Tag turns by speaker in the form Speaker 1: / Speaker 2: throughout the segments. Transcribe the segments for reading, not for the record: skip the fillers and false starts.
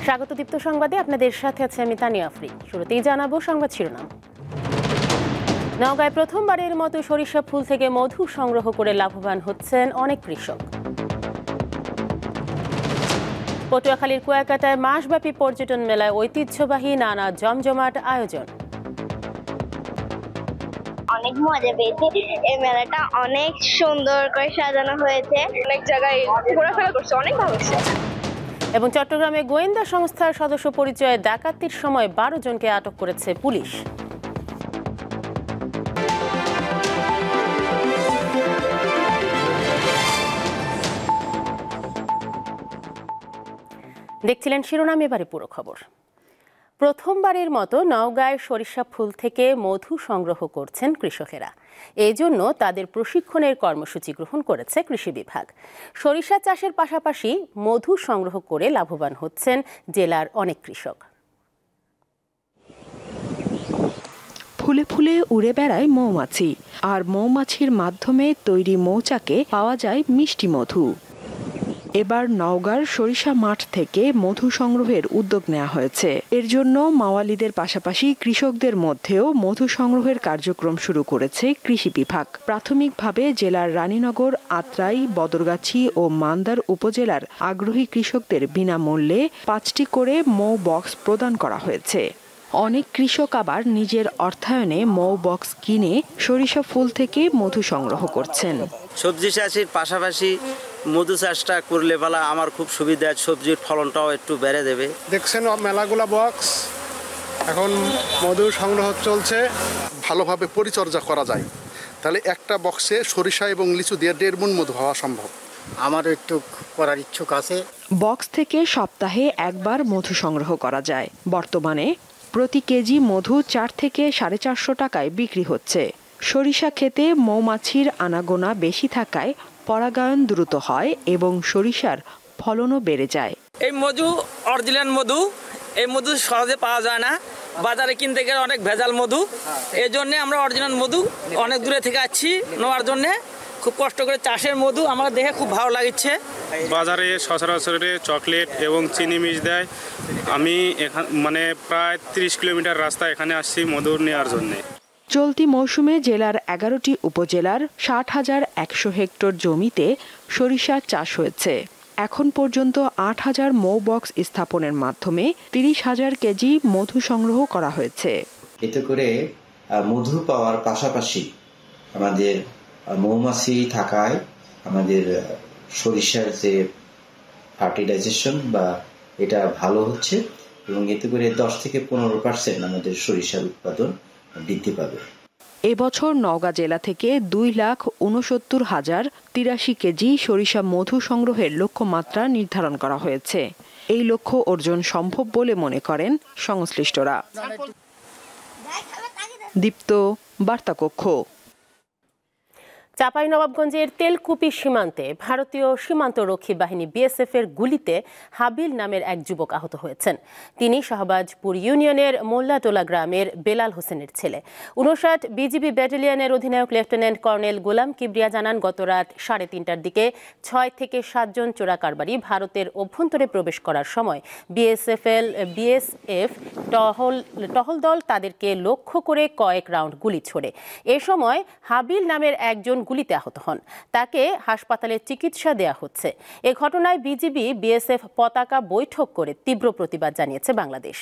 Speaker 1: স্বাগত দীপ্ত সংবাদে আপনাদের সাথে আছে আমি তানিয়া আফরিন। শুরুতেই জানাবো সংবাদ শিরোনাম। নওগাঁয় প্রথমবারের মতো সরিষা ফুল থেকে মধু সংগ্রহ করে লাভবান হচ্ছেন অনেক কৃষক। পটুয়াখালীর কুয়াকাটায় মাসব্যাপী পর্যটন মেলায় ঐতিহ্যবাহী নানা জমজমাট আয়োজন।
Speaker 2: অনেক মজা পেয়েছি। এই মেলাটা অনেক সুন্দর করে সাজানো হয়েছে, অনেক জায়গায় ঘোরাফেরা করছে, অনেক ভালো লাগছে।
Speaker 1: এবং চট্টগ্রামে গোয়েন্দা সংস্থার সদস্য পরিচয়ে ডাকাতির সময় 12 জনকে আটক করেছে পুলিশ। দেখছিলেন শিরোনাম, এবারে পুরো খবর। প্রথমবারের মতো নওগাঁয় সরিষা ফুল থেকে মধু সংগ্রহ করছেন কৃষকেরা। এই জন্য তাদের প্রশিক্ষণের কর্মসূচি গ্রহণ করেছে কৃষি বিভাগ। সরিষা চাষের পাশাপাশি মধু সংগ্রহ করে লাভবান হচ্ছেন জেলার অনেক কৃষক।
Speaker 3: ফুলে ফুলে উড়ে বেড়ায় মৌমাছি, আর মৌমাছির মাধ্যমে তৈরি মৌচাকে পাওয়া যায় মিষ্টি মধু। এবার নওগাঁর সরিষা মাঠ থেকে মধু সংগ্রহের উদ্যোগ নেওয়া হয়েছে। এর জন্য মাওয়ালিদের পাশাপাশি কৃষকদের মধ্যেও মধু সংগ্রহের কার্যক্রম শুরু করেছে কৃষি বিভাগ। প্রাথমিকভাবে জেলার রানীনগর, আত্রাই, বদরগাছি ও মান্দার উপজেলার আগ্রহী কৃষকদের বিনামূল্যে 5টি করে মৌ বক্স প্রদান করা হয়েছে। অনেক কৃষক আবার নিজের অর্থায়নে মৌ বক্স কিনে সরিষা ফুল থেকে মধু সংগ্রহ করছেন।
Speaker 4: সবজি চাষের পাশাপাশি মধু চাষটা করলে বলা আমার খুব সুবিধা, সবজির ফলনটাও একটু বেড়ে দেবে।
Speaker 5: দেখছেন মেলাগুলা বক্স, এখন মধু সংগ্রহ চলছে।
Speaker 6: ভালোভাবে পরিচর্যা করা যায় তাহলে একটা বক্সে সরিষা এবং লিচু দিয়ে 1.5 মণ মধু হওয়া সম্ভব।
Speaker 7: আমার একটু করার ইচ্ছুক আছে।
Speaker 3: বক্স থেকে সপ্তাহে একবার মধু সংগ্রহ করা যায়। বর্তমানে প্রতি কেজি মধু 4 থেকে 450 টাকায় বিক্রি হচ্ছে। সরিষা খেতে মৌমাছির আনাগোনা বেশি থাকায় পরাগায়ন দ্রুত হয় এবং সরিষার ফলনও বেড়ে যায়।
Speaker 8: এই মধু অরিজিনাল মধু, এই মধু সহজে পাওয়া যায় না, বাজারে কিনতে গেলে অনেক ভেজাল মধু। এই জন্যে আমরা অরিজিনাল মধু অনেক দূরে থেকে আসছি নেওয়ার জন্যে। খুব কষ্ট করে চাষের মধু আমার দেখে খুব ভালো লাগছে।
Speaker 9: বাজারে সচরাচর চকলেট এবং চিনি মিশ দেয়। আমি এখানে প্রায় 30 কিলোমিটার রাস্তা এখানে আসছি মধু নেওয়ার জন্যে।
Speaker 3: চলতি মৌসুমে জেলার 11টি উপজেলার 60,100 হেক্টর জমিতে সরিষা চাষ হয়েছে। এখন পর্যন্ত 8,000 মৌ বক্স স্থাপনের মাধ্যমে 30,000 কেজি মধু সংগ্রহ করা হয়েছে।
Speaker 10: এতে করে মধু পাওয়ার পাশাপাশি আমাদের মৌমাছি থাকায় আমাদের সরিষার যে ফার্টিলাইজেশন বা এটা ভালো হচ্ছে এবং এতে করে 10 থেকে 15% আমাদের সরিষার উৎপাদন বৃদ্ধি পাবে।
Speaker 3: এবছর নওগাঁ জেলা থেকে 2,69,083 কেজি সরিষা মধু সংগ্রহের লক্ষ্যমাত্রা নির্ধারণ করা হয়েছে। এই লক্ষ্য অর্জন সম্ভব বলে মনে করেন সংশ্লিষ্টরা। দীপ্ত, বার্তা কক্ষ।
Speaker 1: চাঁপাইনবাবগঞ্জের তেলকুপি সীমান্তে ভারতীয় সীমান্তরক্ষী বাহিনী বিএসএফ এর গুলিতে হাবিল নামের এক যুবক আহত হয়েছেন। তিনি শাহবাজপুর ইউনিয়নের মোল্লাটোলা গ্রামের বেলাল হোসেনের ছেলে। 59 বিজিবি ব্যাটালিয়নের অধিনায়ক লেফটেন্যান্ট কর্নেল গোলাম কিবরিয়া জানান, গত রাত 3:30টার দিকে 6 থেকে 7 জন চোরাকারবারি ভারতের অভ্যন্তরে প্রবেশ করার সময় বিএসএফ টহল দল তাদেরকে লক্ষ্য করে কয়েক রাউন্ড গুলি ছোড়ে। এ সময় হাবিল নামের একজন গুলিতে আহত হন। তাকে হাসপাতালে চিকিৎসা দেয়া হচ্ছে। এ ঘটনায় বিজিবি বিএসএফ পতাকা বৈঠক করে তীব্র প্রতিবাদ জানিয়েছে বাংলাদেশ।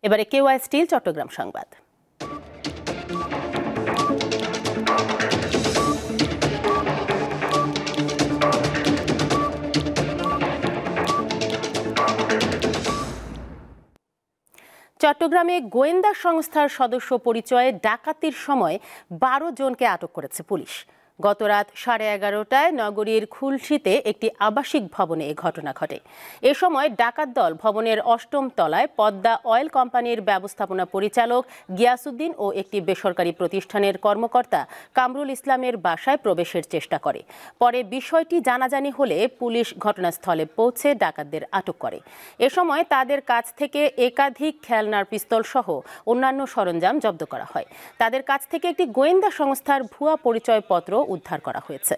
Speaker 1: এবারে কেওয়াই স্টিল চট্টগ্রাম সংবাদ। চট্টগ্রামে গোয়েন্দা সংস্থার সদস্য পরিচয়ে ডাকাতির সময় 12 জনকে আটক করেছে পুলিশ। গত রাত 11:30টায় নগরীর খুলশীতে একটি আবাসিক ভবনে এ ঘটনা ঘটে। এ সময় ডাকাত দল ভবনের 8ম তলায় পদ্মা অয়েল কোম্পানির ব্যবস্থাপনা পরিচালক গিয়াসউদ্দিন ও একটি বেসরকারি প্রতিষ্ঠানের কর্মকর্তা কামরুল ইসলামের বাসায় প্রবেশের চেষ্টা করে। পরে বিষয়টি জানাজানি হলে পুলিশ ঘটনাস্থলে পৌঁছে ডাকাতদের আটক করে। এ সময় তাদের কাছ থেকে একাধিক খেলনার পিস্তল সহ অন্যান্য সরঞ্জাম জব্দ করা হয়। তাদের কাছ থেকে একটি গোয়েন্দা সংস্থার ভুয়া পরিচয়পত্র উদ্ধার করা হয়েছে।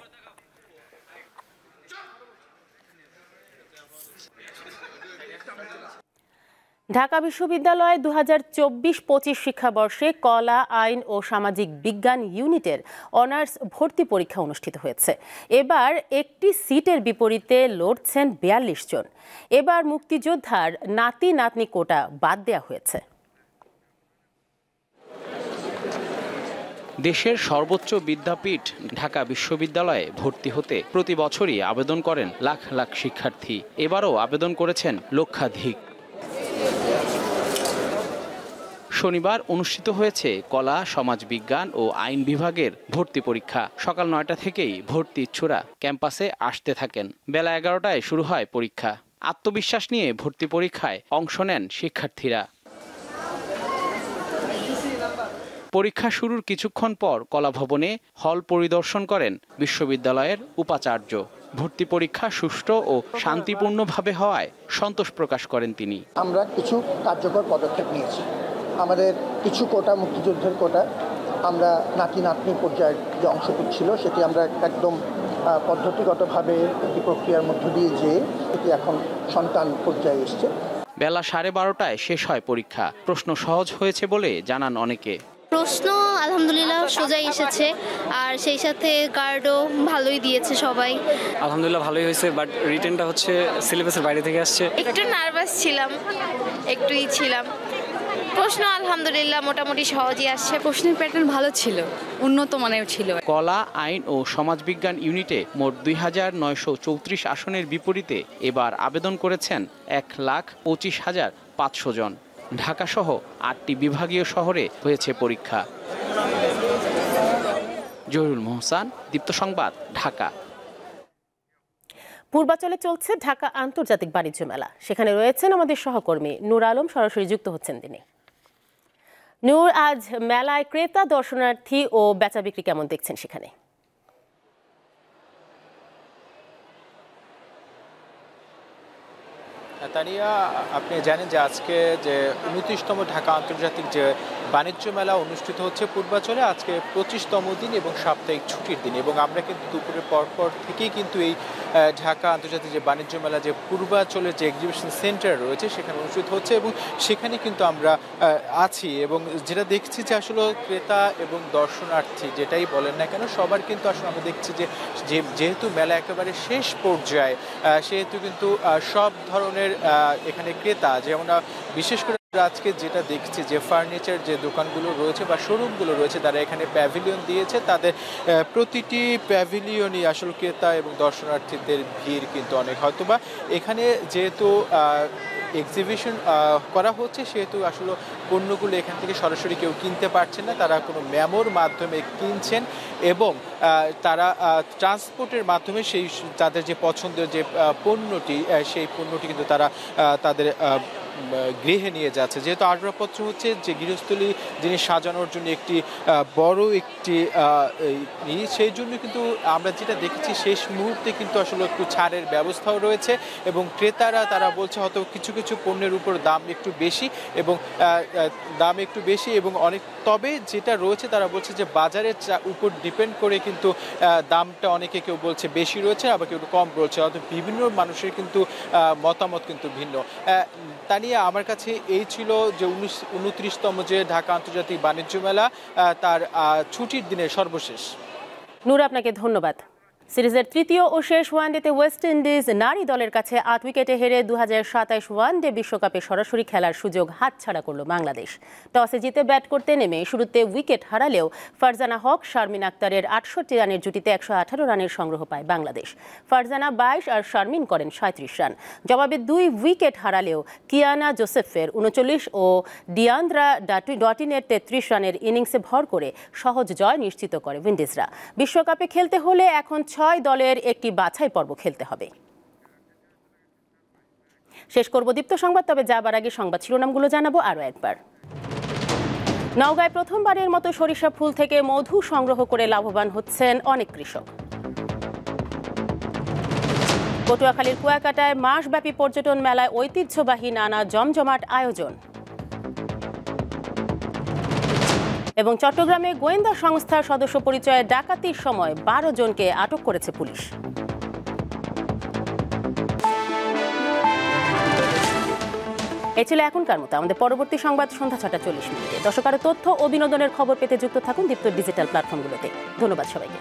Speaker 1: ঢাকা বিশ্ববিদ্যালয়ে 2024-25 শিক্ষাবর্ষে কলা, আইন ও সামাজিক বিজ্ঞান ইউনিটের অনার্স ভর্তি পরীক্ষা অনুষ্ঠিত হয়েছে। এবার একটি সিটের বিপরীতে লড়ছেন 42 জন। এবার মুক্তিযোদ্ধার নাতি নাতনি কোটা বাদ দেওয়া হয়েছে।
Speaker 11: দেশের সর্বোচ্চ বিদ্যাপীঠ ঢাকা বিশ্ববিদ্যালয়ে ভর্তি হতে প্রতি বছরই আবেদন করেন লাখ লাখ শিক্ষার্থী। এবারও আবেদন করেছেন লক্ষাধিক। শনিবার অনুষ্ঠিত হয়েছে কলা, সমাজবিজ্ঞান ও আইন বিভাগের ভর্তি পরীক্ষা। সকাল 9টা থেকেই ভর্তি ইচ্ছুরা ক্যাম্পাসে আসতে থাকেন। বেলা 11টায় শুরু হয় পরীক্ষা। আত্মবিশ্বাস নিয়ে ভর্তি পরীক্ষায় অংশ নেন শিক্ষার্থীরা। পরীক্ষা শুরুর কিছুক্ষণ পর কলাভবনে হল পরিদর্শন করেন বিশ্ববিদ্যালয়ের উপাচার্য। ভর্তি পরীক্ষা সুষ্ঠু ও শান্তিপূর্ণভাবে হওয়ায় সন্তোষ প্রকাশ করেন তিনি।
Speaker 7: আমরা কিছু কার্যকর পদক্ষেপ নিয়েছি। আমাদের কিছু কোটা, মুক্তিযুদ্ধের কোটা, আমরা নাতি নাতনি পর্যায়ের যে অংশটুকু ছিল সেটি আমরা একদম পদ্ধতিগতভাবে একটি প্রক্রিয়ার মধ্য দিয়ে যেয়ে এটি এখন সন্তান পর্যায়ে এসছে।
Speaker 11: বেলা 12:30টায় শেষ হয় পরীক্ষা। প্রশ্ন সহজ হয়েছে বলে জানান অনেকে।
Speaker 12: প্রশ্ন আলহামদুলিল্লাহ সোজাই এসেছে, আর সেই সাথে গার্ডও ভালোই দিয়েছে সবাই।
Speaker 13: আলহামদুলিল্লাহ ভালোই হয়েছে, বাট রিটেনটা হচ্ছে সিলেবাসের বাইরে থেকে আসছে।
Speaker 12: একটু নার্ভাস ছিলাম, একটুই ছিলাম। প্রশ্ন আলহামদুলিল্লাহ মোটামুটি সহজই আসছে।
Speaker 14: প্রশ্নের প্যাটার্ন ভালো ছিল, উন্নত মানের ছিল।
Speaker 11: কলা, আইন ও সমাজবিজ্ঞান ইউনিটে মোট 2934 আসনের বিপরীতে এবার আবেদন করেছেন 1,25,500 জন। ঢাকাসহ 8টি বিভাগীয় শহরে হয়েছে পরীক্ষা। জহিরুল মোহসান, দীপ্ত সংবাদ, ঢাকা।
Speaker 1: পূর্বাচলে চলছে ঢাকা আন্তর্জাতিক বাণিজ্য মেলা। সেখানে রয়েছেন আমাদের সহকর্মী নূর আলম, সরাসরি যুক্ত হচ্ছেন তিনি। নূর, আজ মেলায় ক্রেতা, দর্শনার্থী ও বেচা বিক্রি কেমন দেখছেন সেখানে?
Speaker 15: তানিয়া, আপনি জানেন যে আজকে যে 29তম ঢাকা আন্তর্জাতিক যে বাণিজ্য মেলা অনুষ্ঠিত হচ্ছে পূর্বাচলে, আজকে 25তম দিন এবং সাপ্তাহিক ছুটির দিন। এবং আমরা কিন্তু দুপুরের পরপর থেকেই কিন্তু এই ঢাকা আন্তর্জাতিক যে বাণিজ্য মেলা যে পূর্বাচলের যে এক্সিবিশন সেন্টার রয়েছে সেখানে অনুষ্ঠিত হচ্ছে এবং সেখানে কিন্তু আমরা আছি। এবং যেটা দেখছি যে আসলে ক্রেতা এবং দর্শনার্থী যেটাই বলেন না কেন, সবার কিন্তু আসলে আমরা দেখছি যে যেহেতু মেলা একেবারে শেষ পর্যায়ে, সেহেতু কিন্তু সব ধরনের এখানে ক্রেতা, যেমন বিশেষ করে আজকে যেটা দেখছি যে ফার্নিচার যে দোকানগুলো রয়েছে বা শোরুমগুলো রয়েছে, তারা এখানে প্যাভিলিয়ন দিয়েছে। তাদের প্রতিটি প্যাভিলিয়নই আসলে ক্রেতা এবং দর্শনার্থীদের ভিড় কিন্তু অনেক। হয়তোবা এখানে যেহেতু এক্সিবিশন করা হচ্ছে, সেহেতু আসলে পণ্যগুলো এখান থেকে সরাসরি কেউ কিনতে পারছেন না, তারা কোনো মেমোর মাধ্যমে কিনছেন এবং তারা ট্রান্সপোর্টের মাধ্যমে সেই তাদের যে পছন্দের যে পণ্যটি, সেই পণ্যটি কিন্তু তারা তাদের গৃহে নিয়ে যাচ্ছে। যেহেতু আসবাবপত্র হচ্ছে যে গৃহস্থলী জিনিস সাজানোর জন্য একটি বড় একটি সেই জন্য কিন্তু আমরা যেটা দেখেছি শেষ মুহূর্তে কিন্তু আসলে একটু ছাড়ের ব্যবস্থাও রয়েছে এবং ক্রেতারা তারা বলছে হয়তো কিছু কিছু পণ্যের উপর দাম একটু বেশি এবং অনেক, তবে যেটা রয়েছে তারা বলছে যে বাজারের উপর ডিপেন্ড করে কিন্তু দামটা অনেকে কেউ বলছে বেশি রয়েছে, আবার কেউ কম রয়েছে। অর্থাৎ বিভিন্ন মানুষের কিন্তু মতামত কিন্তু ভিন্ন। তা নিয়ে আমার কাছে এই ছিল যে 29তম যে ঢাকা আন্তর্জাতিক বাণিজ্য মেলা, তার ছুটির দিনের সর্বশেষ।
Speaker 1: নূর, আপনাকে ধন্যবাদ। সিরিজের তৃতীয় ও শেষ ওয়ানডেতে ওয়েস্ট ইন্ডিজ নারী দলের কাছে 8 উইকেটে হেরে 2027 ওয়ানডে বিশ্বকাপে সরাসরি খেলার সুযোগ হাতছাড়া করল বাংলাদেশ। টসে জিতে ব্যাট করতে নেমে শুরুতে উইকেট হারালেও ফারজানা হক, শারমিন আক্তারের 68 রানের জুটিতে 118 রানের সংগ্রহ পায় বাংলাদেশ। ফারজানা 22 আর শারমিন করেন 37 রান। জবাবে 2 উইকেট হারালেও কিয়ানা জোসেফের 39 ও ডিয়ান্দ্রা ডটিনের 33 রানের ইনিংসে ভর করে সহজ জয় নিশ্চিত করে উইন্ডিজরা। বিশ্বকাপে খেলতে হলে এখন 6 দলের একটি বাছাই পর্ব খেলতে হবে। শেষ করব দীপ্ত সংবাদ, তবে যাবার আগে সংবাদ শিরোনামগুলো জানাবো আরও একবার। নওগাঁয় প্রথমবারের মতো সরিষা ফুল থেকে মধু সংগ্রহ করে লাভবান হচ্ছেন অনেক কৃষক। পটুয়াখালীর কুয়াকাটায় মাসব্যাপী পর্যটন মেলায় ঐতিহ্যবাহী নানা জমজমাট আয়োজন। এবং চট্টগ্রামে গোয়েন্দা সংস্থার সদস্য পরিচয়ে ডাকাতির সময় 12 জনকে আটক করেছে পুলিশ। এ ছিল এখনকার মতো। আমাদের পরবর্তী সংবাদ সন্ধ্যা 6:40। দর্শক, আরো তথ্য ও বিনোদনের খবর পেতে যুক্ত থাকুন দীপ্ত ডিজিটাল প্ল্যাটফর্মগুলোতে। ধন্যবাদ সবাইকে।